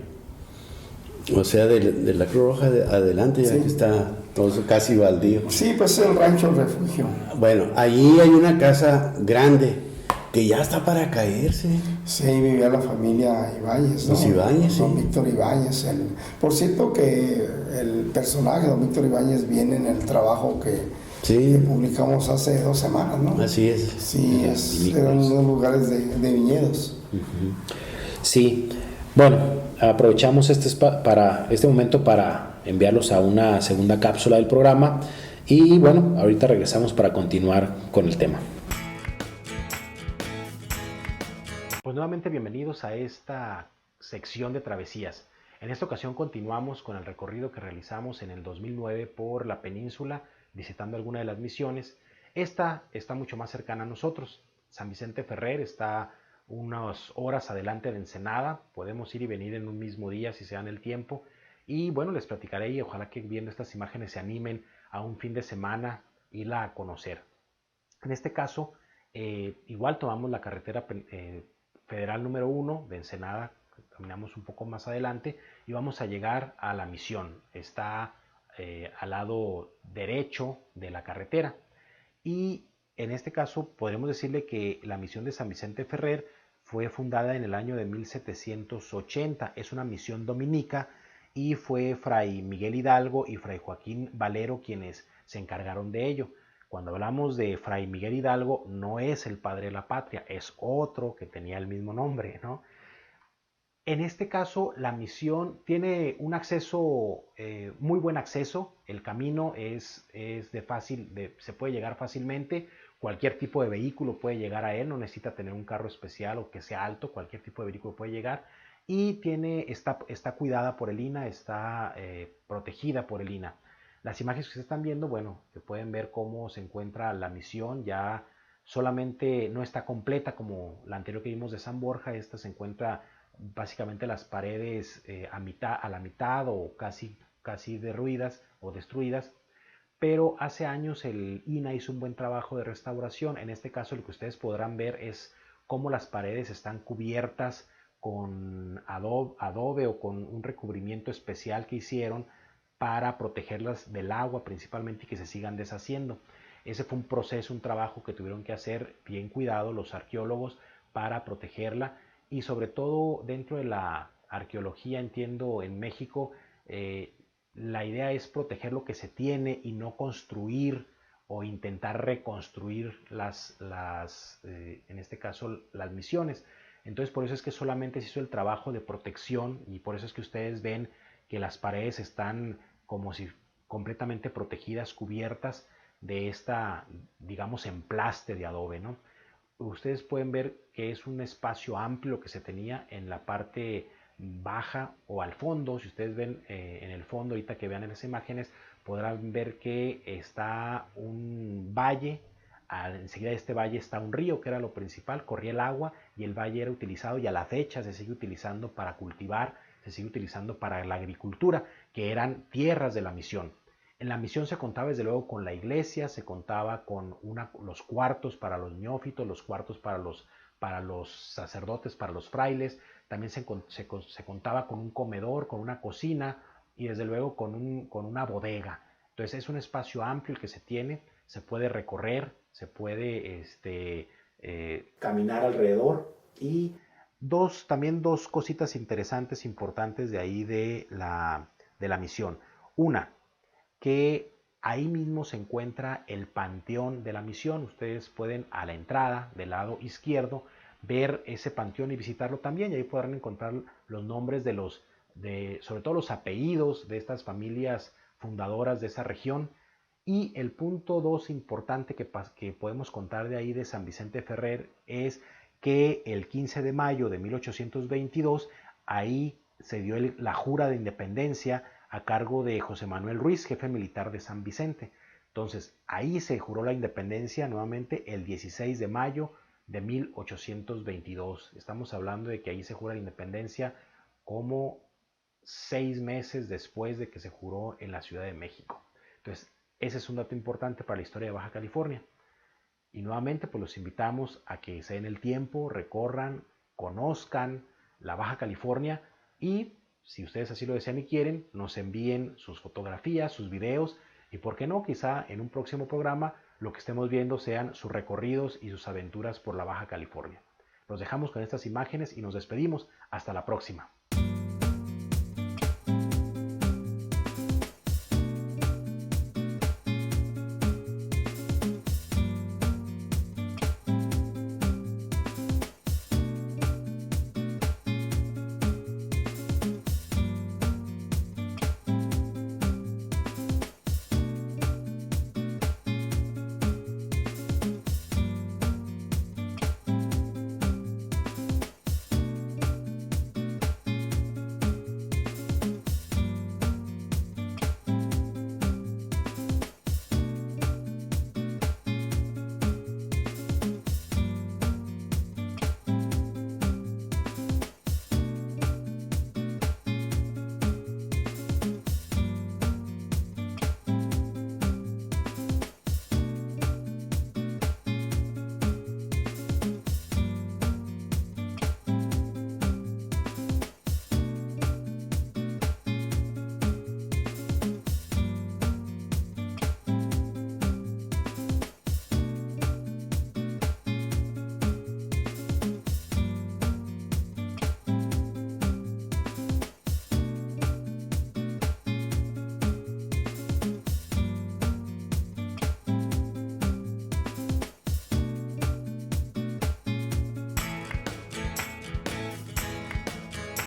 O sea, de la Cruz Roja adelante, ya Sí. que está todo eso casi baldío. Sí, pues es el rancho refugio. Bueno, allí hay una casa grande que ya está para caerse. Sí, ahí vivía la familia Ibáñez, ¿no? Los Ibáñez, Don sí. Víctor Ibáñez. Por cierto que el personaje, don Víctor Ibáñez, viene en el trabajo que Sí, publicamos hace 2 semanas, ¿no? así es. Sí, eran unos lugares de viñedos. Sí, bueno, aprovechamos para este momento para enviarlos a una segunda cápsula del programa, y bueno, ahorita regresamos para continuar con el tema. Pues nuevamente bienvenidos a esta sección de travesías. En esta ocasión continuamos con el recorrido que realizamos en el 2009 por la península, visitando alguna de las misiones. Esta está mucho más cercana a nosotros. San Vicente Ferrer está unas horas adelante de Ensenada. Podemos ir y venir en un mismo día si se dan el tiempo. Y bueno, les platicaré, y ojalá que viendo estas imágenes se animen a un fin de semana irla a conocer. En este caso, igual tomamos la carretera federal número 1 de Ensenada, caminamos un poco más adelante y vamos a llegar a la misión. Está al lado derecho de la carretera, y en este caso podremos decirle que la misión de San Vicente Ferrer fue fundada en el año de 1780. Es una misión dominica y fue Fray Miguel Hidalgo y Fray Joaquín Valero quienes se encargaron de ello. Cuando hablamos de Fray Miguel Hidalgo, no es el padre de la patria, es otro que tenía el mismo nombre, ¿no? En este caso, la misión tiene un acceso, muy buen acceso. El camino es se puede llegar fácilmente. Cualquier tipo de vehículo puede llegar a él, no necesita tener un carro especial o que sea alto, cualquier tipo de vehículo puede llegar. Y está cuidada por el INAH, está protegida por el INAH. Las imágenes que se están viendo, bueno, que pueden ver cómo se encuentra la misión, ya solamente no está completa como la anterior que vimos de San Borja. Esta se encuentra básicamente las paredes a la mitad o casi derruidas o destruidas, pero hace años el INAH hizo un buen trabajo de restauración. En este caso lo que ustedes podrán ver es cómo las paredes están cubiertas con adobe o con un recubrimiento especial que hicieron para protegerlas del agua principalmente y que se sigan deshaciendo. Ese fue un proceso, un trabajo que tuvieron que hacer bien cuidado los arqueólogos para protegerla, y sobre todo dentro de la arqueología, entiendo, en México, la idea es proteger lo que se tiene y no construir o intentar reconstruir en este caso, las misiones. Entonces, por eso es que solamente se hizo el trabajo de protección, y por eso es que ustedes ven que las paredes están como si completamente protegidas, cubiertas de esta, digamos, emplaste de adobe, ¿no? Ustedes pueden ver que es un espacio amplio que se tenía en la parte baja o al fondo. Si ustedes ven en el fondo, ahorita que vean en las imágenes, podrán ver que está un valle. Enseguida de este valle está un río, que era lo principal, corría el agua y el valle era utilizado, y a la fecha se sigue utilizando para cultivar, se sigue utilizando para la agricultura, que eran tierras de la misión. En la misión se contaba desde luego con la iglesia, se contaba con los cuartos para los neófitos, los cuartos para los sacerdotes, para los frailes. También se contaba con un comedor, con una cocina y desde luego con una bodega. Entonces es un espacio amplio el que se tiene, se puede recorrer, se puede caminar alrededor. Y también dos cositas interesantes, importantes de ahí de la misión. Una, que ahí mismo se encuentra el panteón de la misión. Ustedes pueden, a la entrada del lado izquierdo, ver ese panteón y visitarlo también, y ahí podrán encontrar los nombres sobre todo los apellidos de estas familias fundadoras de esa región. Y el punto 2 importante que podemos contar de ahí de San Vicente Ferrer es que el 15 de mayo de 1822 ahí se dio la jura de independencia a cargo de José Manuel Ruiz, jefe militar de San Vicente. Entonces, ahí se juró la independencia nuevamente el 16 de mayo de 1822. Estamos hablando de que ahí se jura la independencia como 6 meses después de que se juró en la Ciudad de México. Entonces, ese es un dato importante para la historia de Baja California. Y nuevamente, pues los invitamos a que se den el tiempo, recorran, conozcan la Baja California, y si ustedes así lo desean y quieren, nos envíen sus fotografías, sus videos, y por qué no, quizá en un próximo programa lo que estemos viendo sean sus recorridos y sus aventuras por la Baja California. Los dejamos con estas imágenes y nos despedimos. Hasta la próxima.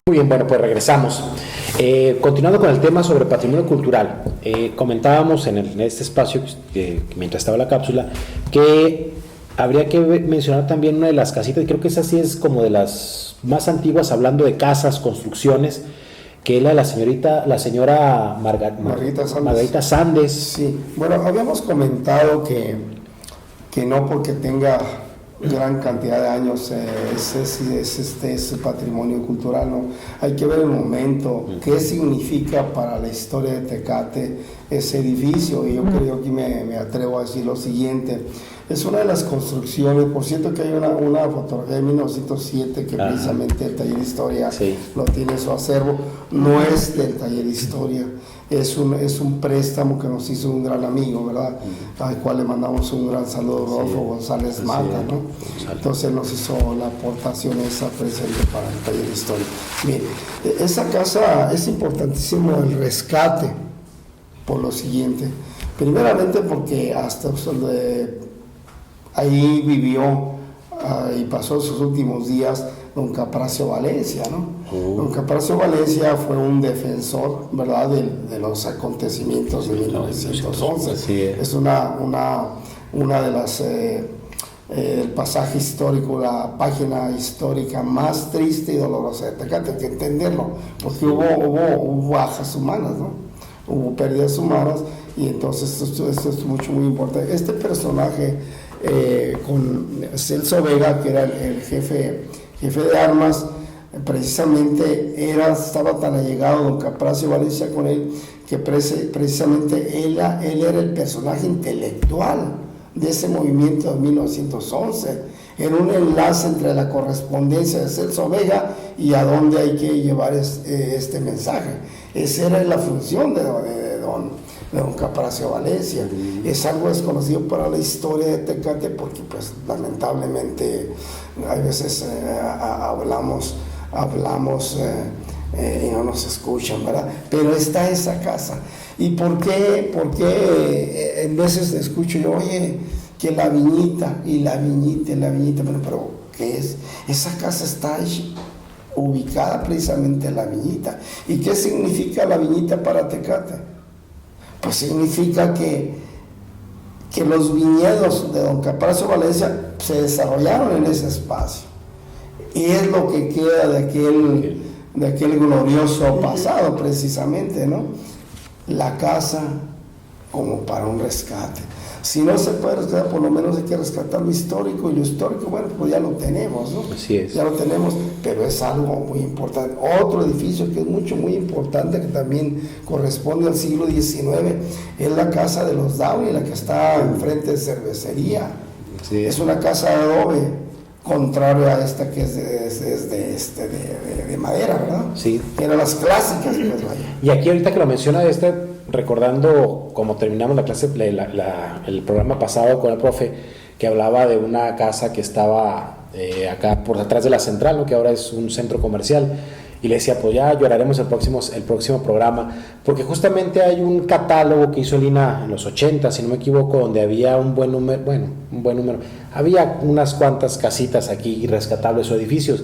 Muy bien, bueno, pues regresamos. Continuando con el tema sobre patrimonio cultural, comentábamos en este espacio, mientras estaba la cápsula, que habría que mencionar también una de las casitas, y creo que esa sí es como de las más antiguas, hablando de casas, construcciones, que es la señora Margarita Sandes. Sí, bueno, habíamos comentado que no porque tenga gran cantidad de años es patrimonio cultural, ¿no? Hay que ver el momento, qué significa para la historia de Tecate ese edificio, y yo creo que me atrevo a decir lo siguiente. Es una de las construcciones, por cierto que hay una fotografía de 1907 que precisamente el Taller de Historia lo tiene en su acervo. No es del Taller de Historia, es un préstamo que nos hizo un gran amigo, ¿verdad? Al cual le mandamos un gran saludo, Rodolfo González Mata, ¿no? Entonces nos hizo la aportación esa presente para el Taller de Historia. Mire, esa casa es importantísimo el rescate, por lo siguiente. Primeramente porque hasta ahí vivió y pasó sus últimos días don Capracio Valencia, ¿no? Don Capracio Valencia fue un defensor, ¿verdad?, de los acontecimientos de 1911. Es una de las el pasaje histórico, la página histórica más triste y dolorosa de Tecate, hay que entenderlo, porque hubo bajas humanas, ¿no? Hubo pérdidas humanas, y entonces esto es muy importante. Este personaje con Celso Vega, que era el jefe de armas, precisamente estaba tan allegado don Capracio Valencia con él, que precisamente él era el personaje intelectual de ese movimiento de 1911. Era un enlace entre la correspondencia de Celso Vega y a dónde hay que llevar este mensaje. Esa era la función de don Capracio Valencia. Es algo desconocido para la historia de Tecate, porque pues lamentablemente a veces hablamos y no nos escuchan, ¿verdad? Pero está esa casa. ¿Y por qué en veces escucho yo, oye, que la viñita, bueno, pero ¿qué es? Esa casa está ubicada precisamente en la viñita. ¿Y qué significa la viñita para Tecate? Pues significa que los viñedos de don Capracio Valencia se desarrollaron en ese espacio, y es lo que queda de aquel glorioso pasado, precisamente, ¿no? La casa como para un rescate. Si no se puede rescatar, por lo menos hay que rescatar lo histórico, y lo histórico, bueno, pues ya lo tenemos, ¿no? Así es. Ya lo tenemos, pero es algo muy importante. Otro edificio que es muy importante, que también corresponde al siglo XIX, es la casa de los Downey, la que está enfrente de cervecería. Sí. Es una casa de adobe, contrario a esta que es de madera, ¿verdad? Sí. Que eran las clásicas, pues, vaya. Y aquí ahorita que lo menciona recordando como terminamos la clase, el programa pasado con el profe, que hablaba de una casa que estaba acá por detrás de la central, ¿no?, que ahora es un centro comercial, y le decía, pues ya lloraremos el próximo programa, porque justamente hay un catálogo que hizo el INAH en los 80, si no me equivoco, donde había un buen número, había unas cuantas casitas aquí rescatables o edificios,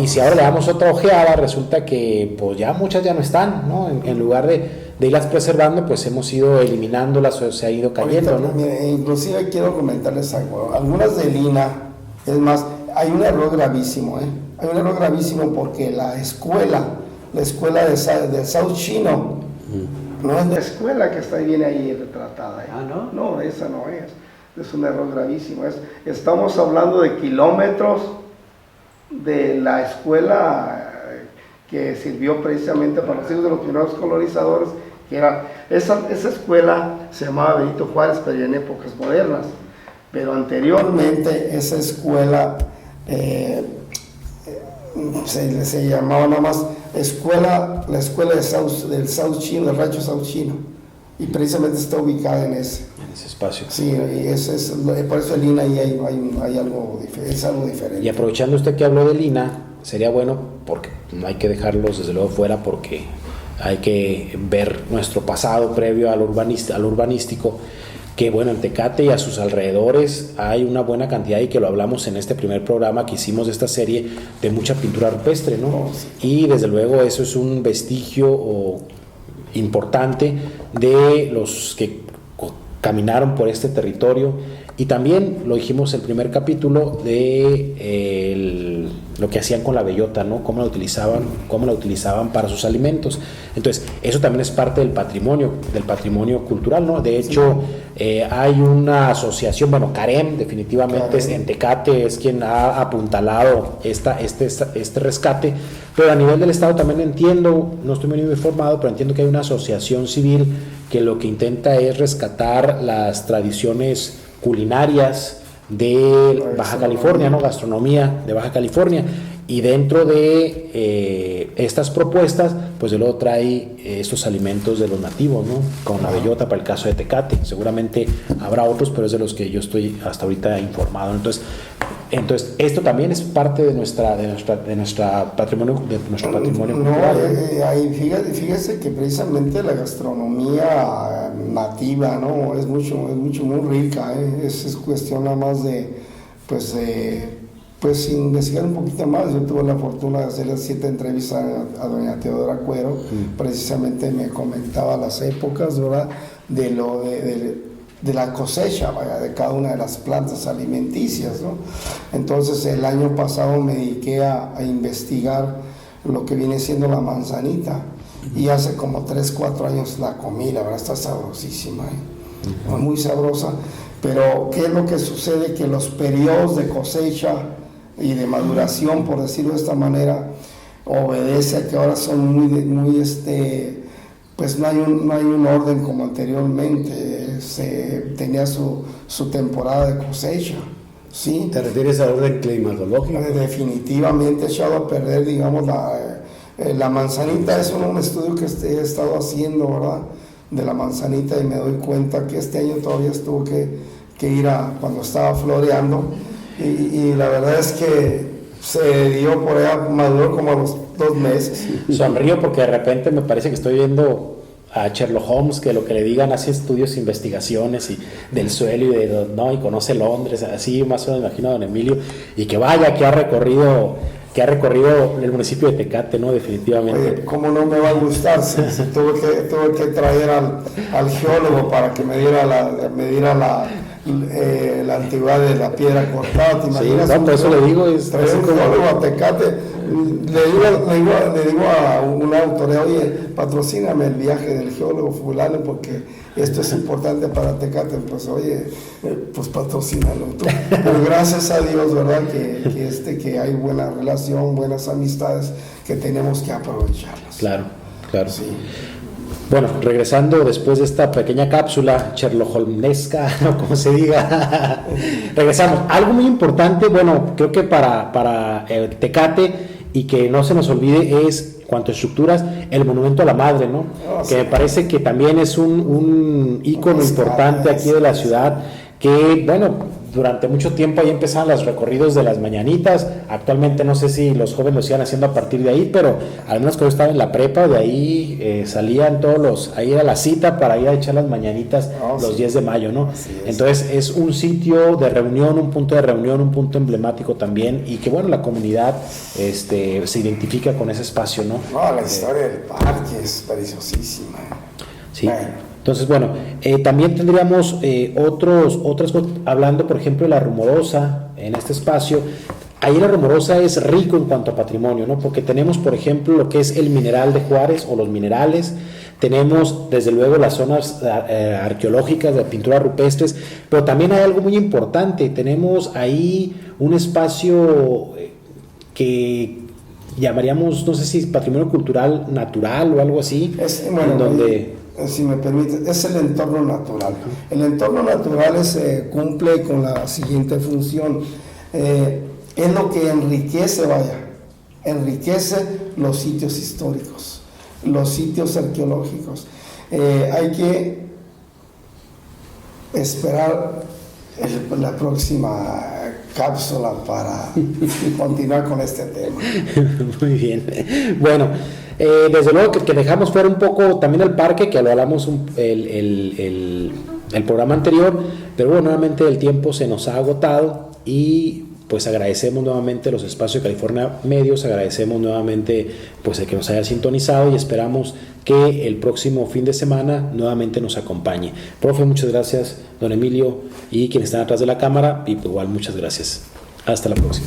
y si ahora le damos otra ojeada, resulta que pues ya muchas ya no están, ¿no? En lugar de irlas preservando, pues hemos ido eliminándolas, o se ha ido cayendo, ¿no? Inclusive quiero comentarles algo. Algunas del INAH, es más, hay un error gravísimo, Hay un error gravísimo, porque la escuela del South Chino, no es la escuela que viene ahí retratada. ¿no? No, esa no es. Es un error gravísimo. Estamos hablando de kilómetros de la escuela que sirvió precisamente para los hijos de los primeros colonizadores, que era esa escuela se llamaba Benito Juárez, pero ya en épocas modernas. Pero anteriormente esa escuela se llamaba nada más la escuela del South Chino, del rancho South Chino, y precisamente está ubicada en ese espacio. Sí, y por eso el INAH ahí hay algo diferente, es algo diferente. Y aprovechando usted que habló del INAH, sería bueno, porque no hay que dejarlos desde luego fuera, porque hay que ver nuestro pasado previo al urbanístico, que bueno, en Tecate y a sus alrededores hay una buena cantidad, y que lo hablamos en este primer programa que hicimos de esta serie, de mucha pintura rupestre, ¿no? Y desde luego eso es un vestigio importante de los que caminaron por este territorio, y también lo dijimos en el primer capítulo de lo que hacían con la bellota, ¿no? Cómo la utilizaban para sus alimentos. Entonces, eso también es parte del patrimonio cultural, ¿no? De hecho, hay una asociación, bueno, CAREM, definitivamente en Tecate es quien ha apuntalado este rescate, pero a nivel del Estado también entiendo, no estoy muy informado, pero entiendo que hay una asociación civil que lo que intenta es rescatar las tradiciones culinarias de Baja California, ¿no? Gastronomía de Baja California, y dentro de estas propuestas, pues de luego trae estos alimentos de los nativos, ¿no? Con la bellota para el caso de Tecate. Seguramente habrá otros, pero es de los que yo estoy hasta ahorita informado. Entonces esto también es parte de nuestro patrimonio cultural. Fíjese que precisamente la gastronomía nativa, ¿no? es muy rica, es cuestión nada más de pues investigar un poquito más. Yo tuve la fortuna de hacerle 7 entrevistas a doña Teodora Cuero, precisamente me comentaba las épocas, ¿verdad? De la cosecha, vaya, de cada una de las plantas alimenticias, ¿no? Entonces el año pasado me dediqué a investigar lo que viene siendo la manzanita, y hace como 3-4 años la comí, la verdad está sabrosísima, muy sabrosa. Pero ¿qué es lo que sucede? Que los periodos de cosecha y de maduración, por decirlo de esta manera, obedece a que ahora son muy pues no hay un orden como anteriormente. Se tenía su temporada de cosecha, ¿sí? ¿Te refieres al orden climatológico? Definitivamente echado a perder, digamos, la manzanita. Es un estudio que he estado haciendo, ¿verdad?, de la manzanita, y me doy cuenta que este año todavía tuvo que ir cuando estaba floreando, y la verdad es que se dio por allá, maduró como a los 2 meses. Sonrío porque de repente me parece que estoy viendo a Sherlock Holmes, que lo que le digan hace estudios, investigaciones y del suelo y conoce Londres, así más o menos me imagino a don Emilio, y que vaya, que ha recorrido el municipio de Tecate, ¿no? Definitivamente. Oye, ¿cómo no me va a gustar? Tuve que traer al geólogo para que me diera la antigüedad de la piedra cortada. ¿Te imaginas? Sí, no, por eso le digo, traer un geólogo a Tecate. Le digo a una autoridad: oye, patrocíname el viaje del geólogo fulano, porque esto es importante para Tecate. Pues oye, pues patrocínalo tú. Pero gracias a Dios, ¿verdad?, que hay buena relación, buenas amistades, que tenemos que aprovecharlas. Claro. Sí. Bueno, regresando después de esta pequeña cápsula Sherlock Holmesca, o como se diga, regresamos. Algo muy importante, bueno, creo que para Tecate, y que no se nos olvide, es, cuanto a estructuras, el monumento a la madre, ¿no? Que me parece que también es un ícono importante aquí de la ciudad, que, bueno, durante mucho tiempo ahí empezaban los recorridos de las mañanitas. Actualmente no sé si los jóvenes lo sigan haciendo a partir de ahí, pero al menos cuando yo estaba en la prepa, de ahí salían ahí era la cita para ir a echar las mañanitas los 10 de mayo, ¿no? Entonces es un sitio de reunión, un punto de reunión, un punto emblemático también, y que bueno, la comunidad se identifica con ese espacio, ¿no? La historia del parque es preciosísima. Sí. Entonces, bueno, también tendríamos otras cosas, hablando por ejemplo de la Rumorosa en este espacio. Ahí la Rumorosa es rico en cuanto a patrimonio, ¿no? Porque tenemos, por ejemplo, lo que es el mineral de Juárez o los minerales, tenemos desde luego las zonas arqueológicas de pinturas rupestres, pero también hay algo muy importante. Tenemos ahí un espacio que llamaríamos, no sé si patrimonio cultural natural o algo así, si me permite, es el entorno natural. El entorno natural cumple con la siguiente función. Es lo que enriquece los sitios históricos, los sitios arqueológicos. Hay que esperar la próxima cápsula para continuar con este tema. Muy bien. Bueno, desde luego que dejamos fuera un poco también el parque, que lo hablamos el programa anterior, pero bueno, nuevamente el tiempo se nos ha agotado, y pues agradecemos nuevamente los espacios de California Medios, agradecemos nuevamente pues el que nos haya sintonizado, y esperamos que el próximo fin de semana nuevamente nos acompañe. Profe, muchas gracias, don Emilio, y quienes están atrás de la cámara, y pues igual muchas gracias. Hasta la próxima.